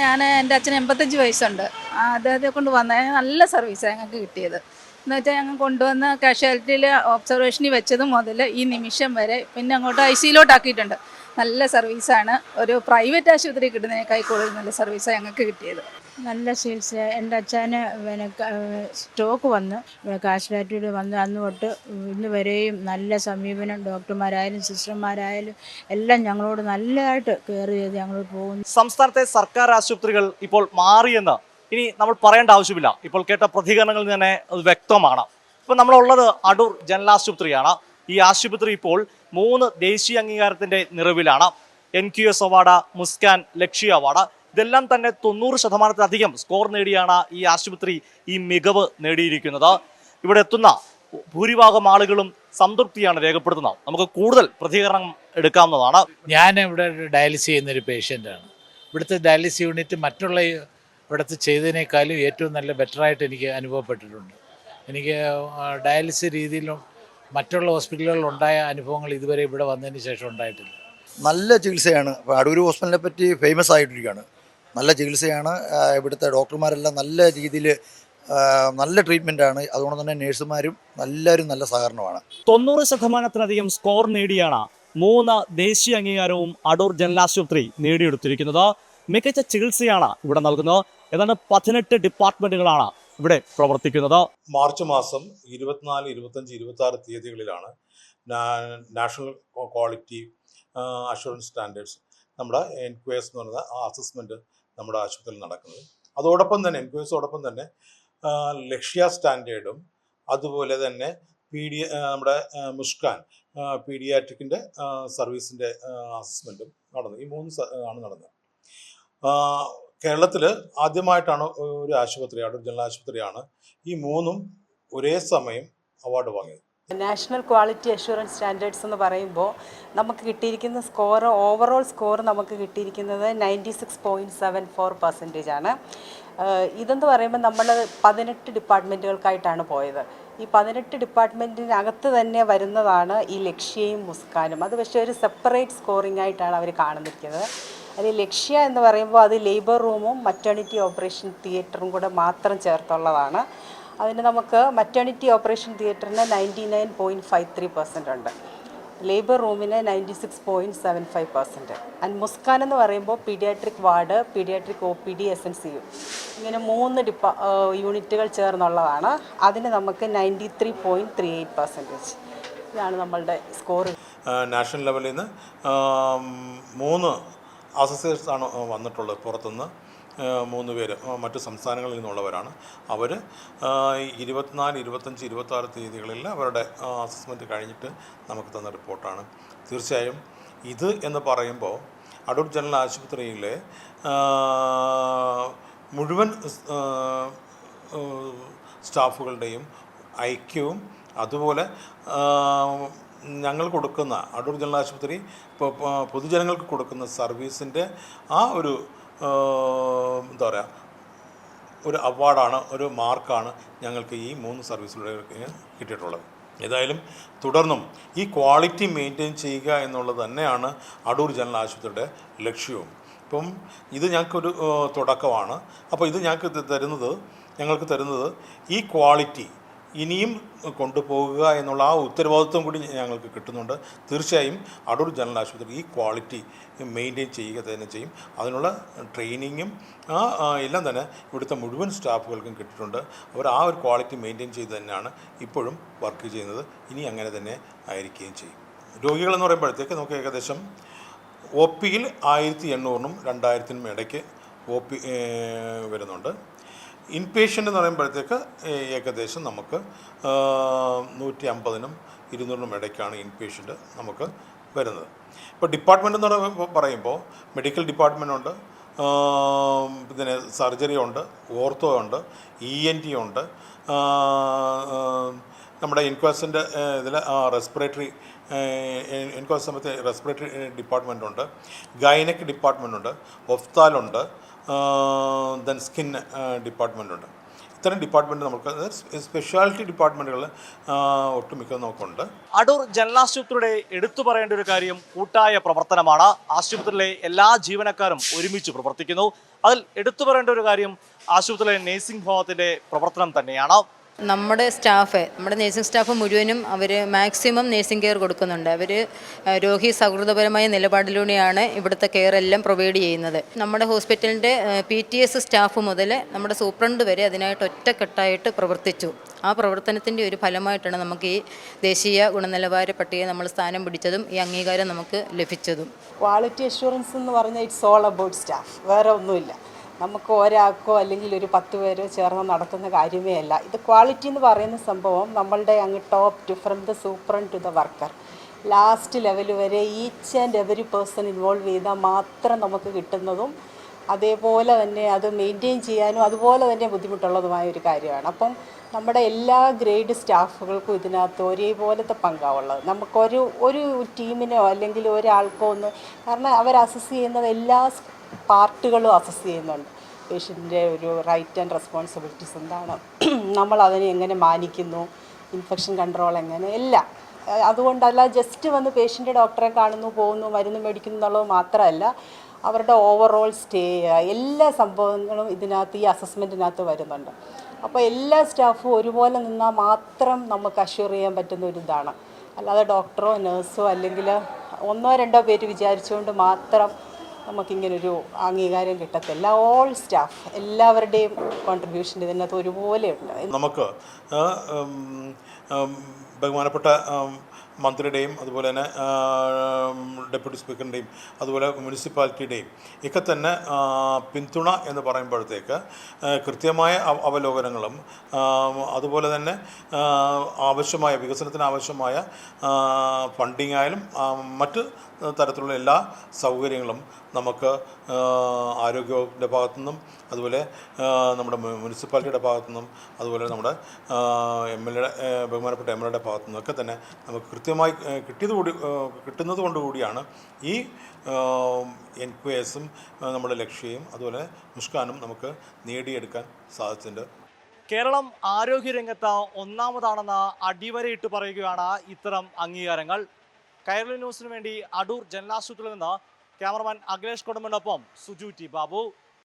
എൻ്റെ അച്ഛന് 85 വയസ്സുണ്ട്. അദ്ദേഹത്തെ കൊണ്ട് വന്ന നല്ല സർവീസാണ് ഞങ്ങൾക്ക് കിട്ടിയത്. എന്ന് വെച്ചാൽ ഞങ്ങൾ കൊണ്ടുവന്ന് കാഷ്വാലിറ്റിയിൽ ഒബ്സർവേഷനിൽ വെച്ചത് മുതൽ ഈ നിമിഷം വരെ പിന്നെ അങ്ങോട്ട് ICUലോട്ടാക്കിയിട്ടുണ്ട്. നല്ല സർവീസാണ്. ഒരു പ്രൈവറ്റ് ആശുപത്രി കിട്ടുന്നതിനേക്കാൾ കൂടുതൽ നല്ല സർവീസാണ് ഞങ്ങൾക്ക് കിട്ടിയത്. നല്ല ചികിത്സ. എൻ്റെ അച്ഛന് സ്ട്രോക്ക് വന്ന് കാഷ്വാലിറ്റിയിൽ വന്ന് അന്ന് തൊട്ട് ഇന്ന് വരെയും നല്ല സമീപനം. ഡോക്ടർമാരായാലും സിസ്റ്റർമാരായാലും എല്ലാം ഞങ്ങളോട് നല്ലതായിട്ട് കെയർ ചെയ്ത് ഞങ്ങൾ പോകുന്നു. സംസ്ഥാനത്തെ സർക്കാർ ആശുപത്രികൾ ഇപ്പോൾ മാറിയെന്ന് ഇനി നമ്മൾ പറയേണ്ട ആവശ്യമില്ല. ഇപ്പോൾ കേട്ട പ്രതികരണങ്ങളിൽ തന്നെ അത് വ്യക്തമാണ്. ഇപ്പോൾ നമ്മളുള്ളത് അടൂർ ജനറൽ ആശുപത്രിയാണ്. ഈ ആശുപത്രി ഇപ്പോൾ 3 ദേശീയ അംഗീകാരത്തിന്റെ നിറവിലാണ്. NQS അവാർഡ്, മുസ്കാൻ, ലക്ഷ്യ അവാർഡ്, ഇതെല്ലാം തന്നെ 90%-ലധികം സ്കോർ നേടിയാണ് ഈ ആശുപത്രി ഈ മികവ് നേടിയിരിക്കുന്നത്. ഇവിടെ എത്തുന്ന ഭൂരിഭാഗം ആളുകളും സംതൃപ്തിയാണ് രേഖപ്പെടുത്തുന്നത്. നമുക്ക് കൂടുതൽ പ്രതികരണം എടുക്കാവുന്നതാണ്. ഞാൻ ഇവിടെ ഡയാലിസിസ് ചെയ്യുന്നൊരു പേഷ്യൻ്റാണ്. ഇവിടുത്തെ ഡയാലിസിസ് യൂണിറ്റ് മറ്റുള്ള ഇവിടുത്തെ ചെയ്തതിനേക്കാളും ഏറ്റവും നല്ല ബെറ്ററായിട്ട് എനിക്ക് അനുഭവപ്പെട്ടിട്ടുണ്ട്. എനിക്ക് ഡയാലിസിസ് രീതിയിലും മറ്റുള്ള ഹോസ്പിറ്റലുകളിലുണ്ടായ അനുഭവങ്ങൾ ഇതുവരെ ഇവിടെ വന്നതിന് ശേഷം ഉണ്ടായിട്ടില്ല. നല്ല ചികിത്സയാണ്. അടൂർ ഹോസ്പിറ്റലിനെ പറ്റി ഫേമസ് ആയിട്ടിരിക്കുകയാണ്. നല്ല ചികിത്സയാണ്. ഇവിടുത്തെ ഡോക്ടർമാരെല്ലാം നല്ല രീതിയിൽ നല്ല ട്രീറ്റ്മെൻറ്റാണ്. അതുകൊണ്ട് തന്നെ നേഴ്സുമാരും എല്ലാവരും നല്ല സഹകരണമാണ്. 90%-ലധികം സ്കോർ നേടിയാണ് 3 ദേശീയ അംഗീകാരവും അടൂർ ജനറൽ ആശുപത്രി നേടിയെടുത്തിരിക്കുന്നത്. മികച്ച ചികിത്സയാണ് ഇവിടെ നൽകുന്നത്. ഏതാണ്ട് 18 ഡിപ്പാർട്ട്മെന്റുകളാണ് ഇവിടെ പ്രവർത്തിക്കുന്നത്. മാർച്ച് മാസം 24, 25, 26 തീയതികളിലാണ് നാഷണൽ ക്വാളിറ്റി അഷുറൻസ് സ്റ്റാൻഡേർഡ്സ് നമ്മുടെ NQS എന്ന് പറയുന്ന ആ അസസ്മെൻറ്റ് നമ്മുടെ ആശുപത്രിയിൽ നടക്കുന്നത്. അതോടൊപ്പം തന്നെ NQSോടൊപ്പം തന്നെ ലക്ഷ്യ സ്റ്റാൻഡേർഡും അതുപോലെ തന്നെ നമ്മുടെ മുസ്കാൻ പീഡിയാട്രിക്കിൻ്റെ സർവീസിൻ്റെ അസസ്മെൻറ്റും നടന്നു. ഈ 3 ആണ് നടന്നത്. കേരളത്തിൽ ആദ്യമായിട്ടാണ് ഒരു ആശുപത്രി, അടൂർ ജനറൽ ആശുപത്രിയാണ് ഈ 3ഉം ഒരേ സമയം അവാർഡ് വാങ്ങിയത്. നാഷണൽ ക്വാളിറ്റി അഷുറൻസ് സ്റ്റാൻഡേർഡ്സ് എന്ന് പറയുമ്പോൾ നമുക്ക് കിട്ടിയിരിക്കുന്ന സ്കോർ, ഓവറോൾ സ്കോർ നമുക്ക് കിട്ടിയിരിക്കുന്നത് 96.74% ആണ്. ഇതെന്ന് പറയുമ്പോൾ നമ്മൾ 18 ഡിപ്പാർട്ട്മെൻറ്റുകൾക്കായിട്ടാണ് പോയത്. ഈ 18 ഡിപ്പാർട്ട്മെൻറ്റിനകത്ത് തന്നെ വരുന്നതാണ് ഈ ലക്ഷ്യയും മുസ്കാനും. അത് പക്ഷേ ഒരു സെപ്പറേറ്റ് സ്കോറിംഗ് ആയിട്ടാണ് അവർ കാണുന്നിരിക്കുന്നത്. അതിൽ ലക്ഷ്യ എന്ന് പറയുമ്പോൾ അത് ലേബർ റൂമും മറ്റേണിറ്റി ഓപ്പറേഷൻ തിയേറ്ററും കൂടെ മാത്രം ചേർത്തുള്ളതാണ്. അതിന് നമുക്ക് മറ്റേണിറ്റി ഓപ്പറേഷൻ തിയേറ്ററിന് 99.53% ഉണ്ട്, ലേബർ റൂമിന് 96.75%. ആൻഡ് മുസ്കാൻ എന്ന് പറയുമ്പോൾ paediatric ward, paediatric OPD, SNCU ഇങ്ങനെ 3 യൂണിറ്റുകൾ ചേർന്നുള്ളതാണ്. അതിന് നമുക്ക് 93.38%. ഇതാണ് നമ്മളുടെ സ്കോർ. നാഷണൽ ലെവലിൽ നിന്ന് 3 അസോസിയേറ്റ്സ് ആണ് വന്നിട്ടുള്ളത്. പുറത്തുനിന്ന് 3 പേര് മറ്റു സംസ്ഥാനങ്ങളിൽ നിന്നുള്ളവരാണ്. അവർ 24, 25, 26 തീയതികളിൽ അവരുടെ അസസ്മെൻറ്റ് കഴിഞ്ഞിട്ട് നമുക്ക് തന്ന റിപ്പോർട്ടാണ്. തീർച്ചയായും ഇത് എന്ന് പറയുമ്പോൾ അടൂർ ജനറൽ ആശുപത്രിയിലെ മുഴുവൻ സ്റ്റാഫുകളുടെയും ഐക്യവും അതുപോലെ ഞങ്ങൾ കൊടുക്കുന്ന അടൂർ ജനറൽ ആശുപത്രി പൊതുജനങ്ങൾക്ക് കൊടുക്കുന്ന സർവീസിൻ്റെ ആ ഒരു എന്താ പറയുക, ഒരു അവാർഡാണ്, ഒരു മാർക്കാണ് ഞങ്ങൾക്ക് ഈ 3 സർവീസിലൂടെ കിട്ടിയിട്ടുള്ളത്. ഏതായാലും തുടർന്നും ഈ ക്വാളിറ്റി മെയിൻറ്റെയിൻ ചെയ്യുക എന്നുള്ളത് തന്നെയാണ് അടൂർ ജനറൽ ആശുപത്രിയുടെ ലക്ഷ്യവും. ഇപ്പം ഇത് ഞങ്ങൾക്കൊരു തുടക്കമാണ്. അപ്പോൾ ഇത് ഞങ്ങൾക്ക് തരുന്നത് ഈ ക്വാളിറ്റി ഇനിയും കൊണ്ടുപോകുക എന്നുള്ള ആ ഉത്തരവാദിത്വം കൂടി ഞങ്ങൾക്ക് കിട്ടുന്നുണ്ട്. തീർച്ചയായും അടൂർ ജനറൽ ആശുപത്രി ഈ ക്വാളിറ്റി മെയിൻറ്റെയിൻ ചെയ്യുക തന്നെ ചെയ്യും. അതിനുള്ള ട്രെയിനിങ്ങും എല്ലാം തന്നെ ഇവിടുത്തെ മുഴുവൻ സ്റ്റാഫുകൾക്കും കിട്ടിയിട്ടുണ്ട്. അവർ ആ ഒരു ക്വാളിറ്റി മെയിൻറ്റെയിൻ ചെയ്ത് തന്നെയാണ് ഇപ്പോഴും വർക്ക് ചെയ്യുന്നത്. ഇനി അങ്ങനെ തന്നെ ആയിരിക്കുകയും ചെയ്യും. രോഗികളെന്ന് പറയുമ്പോഴത്തേക്ക് നമുക്ക് ഏകദേശം OPയിൽ 1800-നും 2000-നും ഇടയ്ക്ക് OP വരുന്നുണ്ട്. ഇൻപേഷ്യൻ്റ് എന്ന് പറയുമ്പോഴത്തേക്ക് ഏകദേശം നമുക്ക് 150-നും 200-നും ഇടയ്ക്കാണ് ഇൻപേഷ്യൻ്റ് നമുക്ക് വരുന്നത്. ഇപ്പോൾ ഡിപ്പാർട്ട്മെൻ്റ് എന്ന് പറയുമ്പോൾ മെഡിക്കൽ ഡിപ്പാർട്ട്മെൻ്റ് ഉണ്ട്, പിന്നെ സർജറി ഉണ്ട്, ഓർത്തോ ഉണ്ട്, ENT ഉണ്ട്, നമ്മുടെ ഇൻക്വസ്റ്റിൻ്റെ ഇതിൽ റെസ്പിറേറ്ററി ഇൻക്വസ്റ്റ് സമയത്ത് റെസ്പിറേറ്ററി ഡിപ്പാർട്ട്മെൻ്റ് ഉണ്ട്, ഗൈനക് ഡിപ്പാർട്ട്മെൻ്റ് ഉണ്ട്, ഒഫ്താലുണ്ട്, ദെൻ സ്കിൻ ഡിപ്പാർട്ട്മെൻ്റ് ഉണ്ട്. ഇത്തരം ഡിപ്പാർട്ട്മെൻറ്റ് നമുക്ക് സ്പെഷ്യാലിറ്റി ഡിപ്പാർട്ട്മെൻറ്റുകൾ ഒട്ടുമിക്ക നമുക്കുണ്ട്. അടൂർ ജനറൽ ആശുപത്രിയുടെ എടുത്തു പറയേണ്ട ഒരു കാര്യം കൂട്ടായ പ്രവർത്തനമാണ്. ആശുപത്രിയിലെ എല്ലാ ജീവനക്കാരും ഒരുമിച്ച് പ്രവർത്തിക്കുന്നു. അതിൽ എടുത്തു പറയേണ്ട ഒരു കാര്യം ആശുപത്രിയിലെ നേഴ്സിംഗ് വിഭാഗത്തിൻ്റെ പ്രവർത്തനം തന്നെയാണ്. നമ്മുടെ നേഴ്സിംഗ് സ്റ്റാഫ് മുഴുവനും അവർ മാക്സിമം നേഴ്സിംഗ് കെയർ കൊടുക്കുന്നുണ്ട്. അവർ രോഗി സൗഹൃദപരമായ നിലപാടിലൂടെയാണ് ഇവിടുത്തെ കെയർ എല്ലാം പ്രൊവൈഡ് ചെയ്യുന്നത്. നമ്മുടെ ഹോസ്പിറ്റലിൻ്റെ PTS സ്റ്റാഫ് മുതൽ നമ്മുടെ സൂപ്രണ്ട് വരെ അതിനായിട്ട് ഒറ്റക്കെട്ടായിട്ട് പ്രവർത്തിച്ചു. ആ പ്രവർത്തനത്തിൻ്റെ ഒരു ഫലമായിട്ടാണ് നമുക്ക് ഈ ദേശീയ ഗുണനിലവാര പട്ടിക നമ്മൾ സ്ഥാനം പിടിച്ചതും ഈ അംഗീകാരം നമുക്ക് ലഭിച്ചതും. ക്വാളിറ്റി അഷ്വറൻസ് എന്ന് പറഞ്ഞാൽ ഇറ്റ്സ് ഓൾ അബൌട്ട് സ്റ്റാഫ്, വേറെ ഒന്നുമില്ല. നമുക്ക് ഒരാൾക്കോ അല്ലെങ്കിൽ ഒരു 10 പേരോ ചേർന്ന് നടത്തുന്ന കാര്യമേ അല്ല. ഇത് ക്വാളിറ്റി എന്ന് പറയുന്ന സംഭവം നമ്മളുടെ അങ്ങ് top to from the superintendent to the worker last level വരെ each and every person involve ചെയ്താൽ മാത്രം നമുക്ക് കിട്ടുന്നതും അതേപോലെ തന്നെ അത് മെയിൻറ്റെയിൻ ചെയ്യാനും അതുപോലെ തന്നെ ബുദ്ധിമുട്ടുള്ളതുമായ ഒരു കാര്യമാണ്. അപ്പം നമ്മുടെ എല്ലാ ഗ്രേഡ് സ്റ്റാഫുകൾക്കും ഇതിനകത്ത് ഒരേപോലത്തെ പങ്കാവുള്ളത്. ഒരു ടീമിനോ അല്ലെങ്കിൽ ഒരാൾക്കോ ഒന്ന്, കാരണം അവർ അസസ് ചെയ്യുന്നത് എല്ലാ പാർട്ടുകളും അസസ് ചെയ്യുന്നുണ്ട്. പേഷ്യൻ്റെ ഒരു റൈറ്റ് ആൻഡ് റെസ്പോൺസിബിലിറ്റീസ് എന്താണ്, നമ്മൾ അതിനെ എങ്ങനെ മാനിക്കുന്നു, ഇൻഫെക്ഷൻ കൺട്രോൾ എങ്ങനെ, എല്ലാം. അതുകൊണ്ടല്ല ജസ്റ്റ് വന്ന് പേഷ്യൻ്റെ ഡോക്ടറെ കാണുന്നു, പോകുന്നു, മരുന്ന് മേടിക്കുന്നു എന്നുള്ളത് മാത്രമല്ല, അവരുടെ ഓവറോൾ സ്റ്റേ എല്ലാ സംഭവങ്ങളും ഇതിനകത്ത് ഈ അസസ്മെൻറ്റിനകത്ത് വരുന്നുണ്ട്. അപ്പോൾ എല്ലാ സ്റ്റാഫും ഒരുപോലെ നിന്നാൽ മാത്രം നമുക്ക് അഷ്യൂർ ചെയ്യാൻ പറ്റുന്ന ഒരു ഇതാണ്. അല്ലാതെ ഡോക്ടറോ നേഴ്സോ അല്ലെങ്കിൽ 1-2 പേര് വിചാരിച്ചുകൊണ്ട് മാത്രം നമുക്കിങ്ങനൊരു അംഗീകാരം കിട്ടത്തില്ല. ഓൾ സ്റ്റാഫ് എല്ലാവരുടെയും കോൺട്രിബ്യൂഷൻ ഇതിനകത്ത് ഒരുപോലെയുണ്ട്. നമുക്ക് ബഹുമാനപ്പെട്ട മന്ത്രിയുടെയും അതുപോലെ തന്നെ ഡെപ്യൂട്ടി സ്പീക്കറിൻ്റെയും അതുപോലെ മുനിസിപ്പാലിറ്റിയുടെയും ഒക്കെ തന്നെ പിന്തുണ എന്ന് പറയുമ്പോഴത്തേക്ക് കൃത്യമായ അവലോകനങ്ങളും അതുപോലെ തന്നെ ആവശ്യമായ വികസനത്തിന് ആവശ്യമായ ഫണ്ടിങ് ആയാലും മറ്റ് തരത്തിലുള്ള എല്ലാ സൗകര്യങ്ങളും നമുക്ക് ആരോഗ്യവകുപ്പിൻ്റെ ഭാഗത്തുനിന്നും അതുപോലെ നമ്മുടെ മുനിസിപ്പാലിറ്റിയുടെ ഭാഗത്തുനിന്നും അതുപോലെ നമ്മുടെ ബഹുമാനപ്പെട്ട MLA യുടെ ഭാഗത്തുനിന്നും ഒക്കെ തന്നെ നമുക്ക് കൃത്യമായി കിട്ടുന്നത് കൊണ്ടുകൂടിയാണ് ഈ NQAS-ഉം നമ്മുടെ ലക്ഷ്യയും അതുപോലെ മുസ്കാനും നമുക്ക് നേടിയെടുക്കാൻ സാധിച്ചിട്ടുണ്ട്. കേരളം ആരോഗ്യരംഗത്ത് ഒന്നാമതാണെന്ന് അടിവരയിട്ട് പറയുകയാണ് ഇത്തരം അംഗീകാരങ്ങൾ. കൈരളി ന്യൂസിന് വേണ്ടി അടൂർ ജനറൽ ആശുപത്രിയിൽ നിന്ന് ക്യാമറമാൻ അഖിലേഷ് കൊടുമ്പനൊപ്പം സുജു ടി ബാബു.